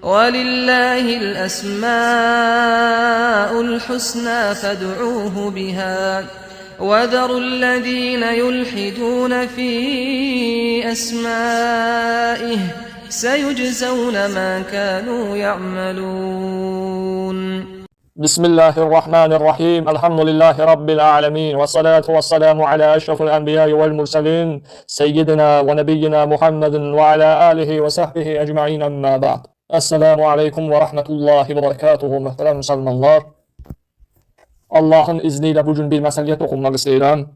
وَلِلَّهِ الْأَسْمَاءُ الْحُسْنَى فَادْعُوهُ بِهَا وَذَرُوا الَّذِينَ يُلْحِدُونَ فِي أَسْمَائِهِ سَيُجْزَوْنَ مَا كَانُوا يَعْمَلُونَ. Bismillahirrahmanirrahim. Elhamdülillahi Rabbil alemin. Ve salatu ve selamu ala eşrafil enbiya'i vel murselin. Seyyidina ve nebiyyina Muhammedin ve ala alihi ve sahbihi ecma'in emma ba'd. Esselamu aleyküm ve rahmetullahi ve berekatuhu. Muhterem Müslümanlar. Allah'ın izniyle bugün bir meseleye dokunmak istedim.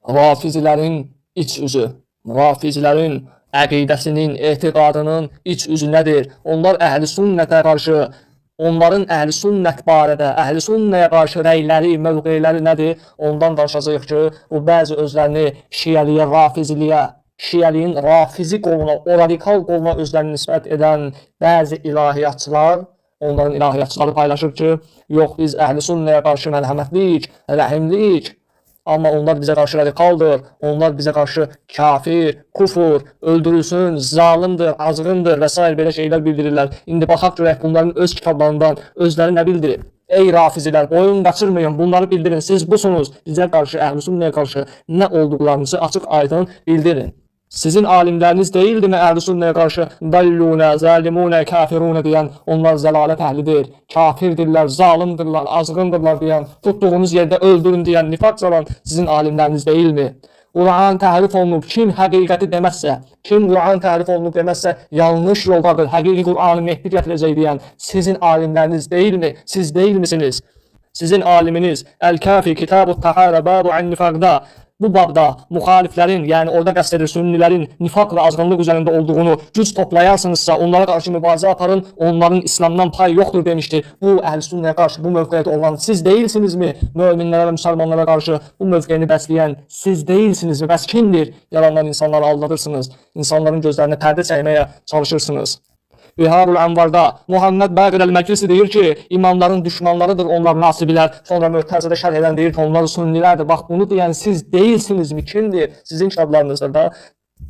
Rafizilerin iç yüzü. Rafizilerin əqidəsinin, etiqadının iç yüzü nedir? Onlar əhl-i sünnətə qarşı, onların əhl-i sünnət barədə, əhl-i sünnəyə qarşı rəyləri, mövqeyləri nədir? Ondan danışacağıq ki, bu bəzi özlərini şiəliyə, rafiziliyə, şiəliyin rafizi qoluna, o radikal qoluna özlərini nisbət edən bəzi ilahiyyatçılar, onların ilahiyyatçıları paylaşır ki, yox biz əhl-i sünnəyə qarşı mərhəmətlik, rəhimlik, amma onlar bizə qarşı radikaldır, onlar bizə qarşı kafir, kufur, öldürülsün, zalimdir, azğındır və s. belə şeylər bildirirlər. İndi baxaq görək bunların öz kitablarından özləri nə bildirib? Ey rafizilər, boyun qaçırmayın, bunları bildirin, siz busunuz, bizə qarşı, əhl-i sünnəyə qarşı nə olduqlarınızı açıq aydın bildirin. Sizin alimləriniz deyildimi əhl-i sünnəyə qarşı dallunə, zalimunə, kafirunə deyən, onlar zəlalət əhlidir, kafirdirlər, zalimdirlər, azğındırlar deyən, tutduğunuz yerdə öldürün deyən, nifaq salan sizin alimləriniz deyilmi? Quran təhrif olunub, kim həqiqəti deməzsə, kim Quran təhrif olunub deməzsə, yanlış yoldadır, həqiqi Quranı Mehdi gətirəcək deyən sizin alimləriniz deyilmi? Siz deyilmisiniz? Sizin aliminiz Əl-Kafi Kitab-ı Tahara Babu An-Nifaqda bu babda müxaliflərin, yəni orada qəsd edir sünnilərin nifaq və azğınlıq üzərində olduğunu güc toplayarsınızsa, onlara qarşı mübarizə aparın, onların İslamdan pay yoxdur demişdir. Bu əhl-i sünnəyə qarşı bu mövqedə olan siz deyilsinizmi? Möminlərə və müsəlmanlara qarşı bu mövqeyini bəsləyən siz deyilsinizmi? Bəs kimdir? Yalandan insanları aldadırsınız, insanların gözlərinə pərdə çəkməyə çalışırsınız. Biharul Anvarda Muhammed Baqir el-Məkrisi deyir ki, imamların düşmanlarıdır onlar nasibilər. Sonra Möhtəzədə şərh edən deyir ki, onlar sünnilərdir. Bax bunu deyən siz deyilsinizmi? Kimdir? Sizin kitablarınızdır da.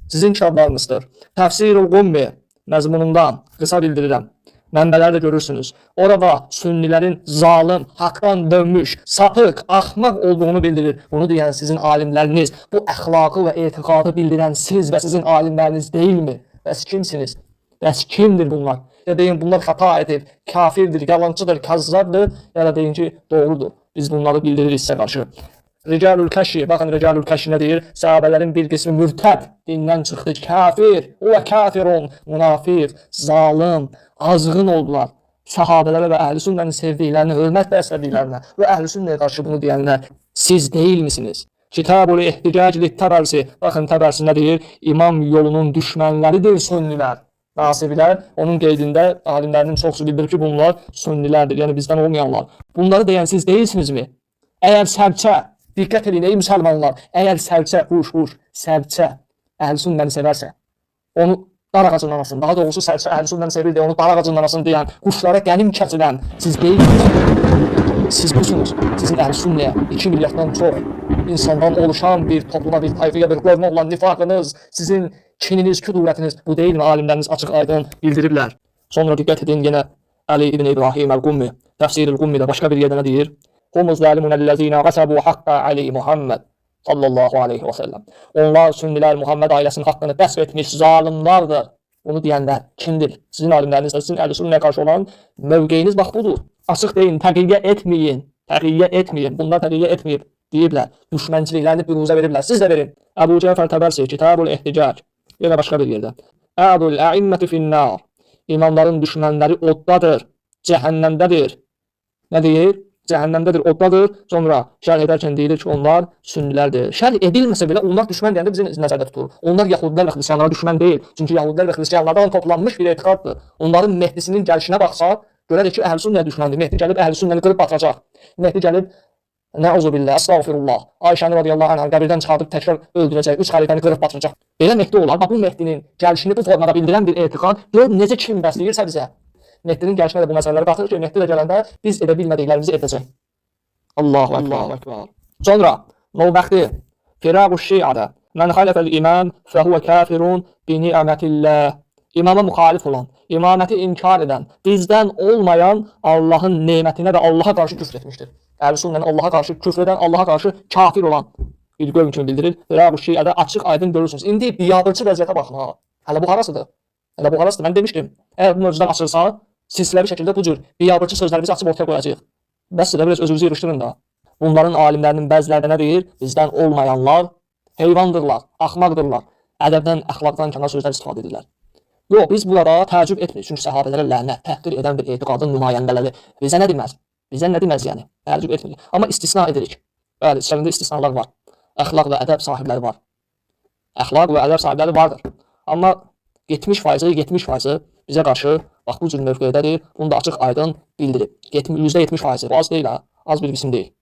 Sizin kitablarınızdır. Təfsirul Qummi məzmunundan qısa bildirirəm. Mənbələri də görürsünüz. Orada sünnilərin zalim, haqdan dönmüş, sapıq, axmaq olduğunu bildirir. Bunu deyən sizin alimləriniz, bu əxlaqı və etiqadı bildirən siz və sizin alimləriniz deyilmi? Bəs kimsiniz? Bəs kimdir bunlar? Ya deyin bunlar xata edib, kafirdir, yalancıdır, kazzabdır, ya da deyin ki doğrudur. Biz bunları bildiririk sizə qarşı. Ricalul Kəşi, baxın Ricalul Kəşi nə deyir? Səhabələrin bir qismi mürtəd, dindən çıxdı, kafir, və kafirun, münafiq, zalim, azğın oldular. Səhabələrə və əhl-i sünnənin sevdiklərini, hörmət bəslədiklərinə və əhl-i sünnəyə qarşı bunu deyənlər siz deyilmisiniz? Kitab-ül İhticac lit-Təbərsi, baxın Təbərsi nə deyir? İmam yolunun düşmənləridir sünnilər. Nasibilər, onun qeydində alimlərinin çoxsu bildirir ki, bunlar sünnilərdir, yəni bizdən olmayanlar. Bunları deyən siz deyilsinizmi? Əgər sərçə, diqqət edin ey müsəlmanlar, əgər sərçə, sərçə əhl-i sünnəni sevərsə, onu dar ağacından alsın, daha doğrusu sərçə əhl-i sünnəni sevir deyə onu dar ağacından alsın deyən, quşlara qənim kəsilən siz deyilsinizmi? Siz busunuz, sizin əhl-i sünnəyə 2 milyarddan çox insandan oluşan bir topluma, bir tayfaya, bir qövmə olan nifaqınız, sizin kininiz, küdurətiniz bu deyilmi? Alimləriniz açıq aydın bildiriblər. Sonra diqqət edin yenə Ali ibn İbrahim el-Qummi, Təfsir el-Qummidə başqa bir yerdə nə deyir? Humuz zalimunəl-ləzinə qəsəbu haqqa Ali Muhammed sallallahu aleyhi və səlləm. Onlar sünnilər Muhammed ailəsinin haqqını qəsb etmiş zalimlardır. Bunu deyənlər kimdir? Sizin alimləriniz, sizin əhl-i sünnəyə qarşı olan mövqeyiniz bax budur. Açıq deyin, təqiyyə etməyin, təqiyyə etməyin. Bunlar təqiyyə etməyib deyiblər. Düşmənçiliklərini büruzə veriblər. Siz də verin. Əbu Cəfər Təbərsi, Kitab-ül İhticac. Yenə başqa bir yerdə. Ədul əimməti finnər. İmamların düşmənləri oddadır, cəhənnəmdədir. Nə deyir? Cəhənnəmdədir, oddadır. Sonra şərh edərkən deyilir ki, onlar sünnilərdir. Şərh edilməsə belə onlar düşmən deyəndə bizi nəzərdə tutur. Onlar yahudilər və xristiyanlara düşmən deyil. Çünki yahudilər və xristiyanlardan toplanmış bir etiqaddır. Onların Mehdisinin gəlişinə baxsaq, görərik ki, əhl-i sünnəyə düşməndir. Mehdi gəlib əhl-i sünnəni qırıb batıracaq. Mehdi gəlib Nəuzubillah, əstağfirullah. Ayşəni radiyallahu anhə qəbirdən çıxardıb təkrar öldürəcək, 3 xəlifəni qırıb batıracaq. Belə Mehdi olar. Bax bu Mehdinin gəlişini bu formada bildirən bir etiqad, gör necə kim bəsləyirsə bizə. Mehdinin gəlişinə də bu məsələləri baxır ki, Mehdi də gələndə biz edə bilmədiklərimizi edəcək. Allahu Ekber. Sonra Novbəxti Firaq-ı Şia'da Mən xalefəl iman fəhuvə kafirun bi ni'mətillah. imama müxalif olan, imaməti inkar edən, bizdən olmayan Allahın nemətinə və Allaha qarşı küfr etmişdir. Əhl-i-Sünnənin Allaha qarşı küfr edən, Allaha qarşı kafir olan bir qövm kimi bildirir. Və bu Şiədə açıq aydın görürsünüz. İndi biabırçı vəziyyətə baxın ha. Hələ bu harasıdır? Hələ bu harasıdır? Mən demişdim. Əgər bu mövzudan açılsa, silsiləvi şəkildə bu cür biabırçı sözlərimizi açıb ortaya qoyacağıq. Bəs sizə biraz özünüzü yığışdırın da. Bunların alimlərinin bəziləri nə deyir? Bizdən olmayanlar heyvandırlar, axmaqdırlar. Ədəbdən, əxlaqdan kənar sözlər istifadə edirlər. Yox, biz burada təəccüb etmirik. Çünki səhabələrə lənət, təhqir edən bir etiqadın nümayəndələri bizə nə deməz? Bizə nə deməz yəni? Təəccüb etmirik. Amma istisna edirik. Bəli, içərisində istisnalar var. Əxlaq və ədəb sahibləri var. Əxlaq və ədəb sahibləri vardır. Amma 70% bizə qarşı bax bu cür mövqeyədədir. Bunu da açıq aydın bildirib. %70%. Bu az deyil ha. Az bir qism deyil.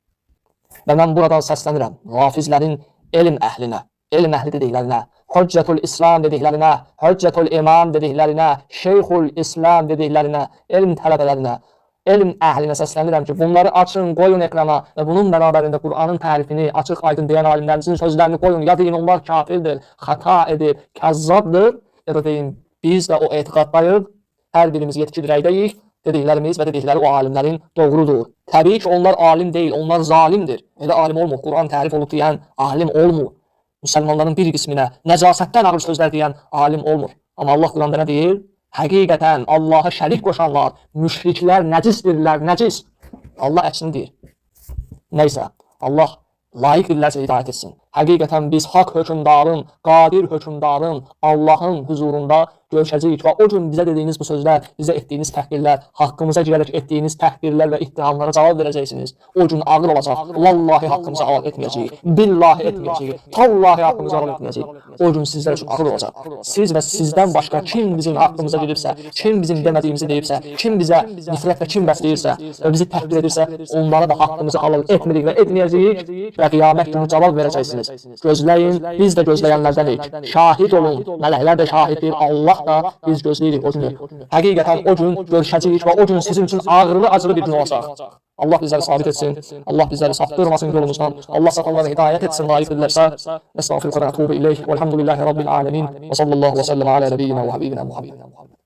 Və mən buradan səslənirəm rafizlərin elm əhlinə, elm əhli dediklərinə, Hüccətul İslam dediklərinə, Hüccətul İmam dediklərinə, Şeyxul İslam dediklərinə, elm tələbələrinə, elm əhlinə səslənirəm ki, bunları açın, qoyun ekrana və bunun bərabərində Qur'anın tərifini açıq aydın deyən alimlərimizin sözlərini qoyun. Ya deyin onlar kafirdir, xəta edir, kəzzabdır, ya da deyin biz də o etiqaddayıq, hər birimiz yetki dirəkdəyik, dediklərimiz və dedikləri o alimlərin doğrudur. Təbii ki, onlar alim deyil, onlar zalimdir. Elə alim olmur, Qur'an tərif olub deyən alim olmur. Müsəlmanların bir qisminə nəcasətdən ağır sözlər deyən alim olmur. Amma Allah Qur'anda nə deyir? Həqiqətən Allaha şərik qoşanlar, müşriklər nəcisdirlər, nəcis. Allah əksini deyir. Nəysə, Allah layiq dillərcə hidayət etsin. Həqiqətən biz haqq hökümdarın, qadir hökümdarın, Allahın huzurunda görüşəcəyik və o gün bizə dediyiniz bu sözlər, bizə etdiyiniz təhqirlər, haqqımıza girərək etdiyiniz təhqirlər və ittihamlara cavab verəcəksiniz. O gün ağır olacaq. Vallahi haqqımıza ağır etməyəcəyik. Billahi etməyəcəyik. Tallahi haqqımıza ağır etməyəcəyik. O gün sizlər üçün ağır olacaq. Siz və sizdən başqa kim bizim haqqımıza gedibsə, kim bizim demədiyimizi deyibsə, kim bizə nifrət və kim bəsləyirsə və bizi təhqir edirsə, onlara da haqqımızı alır etmədik və etməyəcəyik və qiyamət günü cavab verəcəksiniz. Gözləyin, biz də gözləyənlərdənik. Şahid olun, mələklər də şahiddir, Allah da biz gözləyirik o günü. Həqiqətən o gün görüşəcəyik və o gün sizin üçün ağırlı acılı bir gün olacaq. Allah bizləri sabit etsin, Allah bizləri saptırmasın yolumuzdan, Allah satanlara hidayət etsin layiqdirlərsə. Estağfirullah və etûbü ileyh. Velhamdülillahi Rabbil alemin. Və sallallahu və səlləm alə nəbiyyina və habibina Muhammed.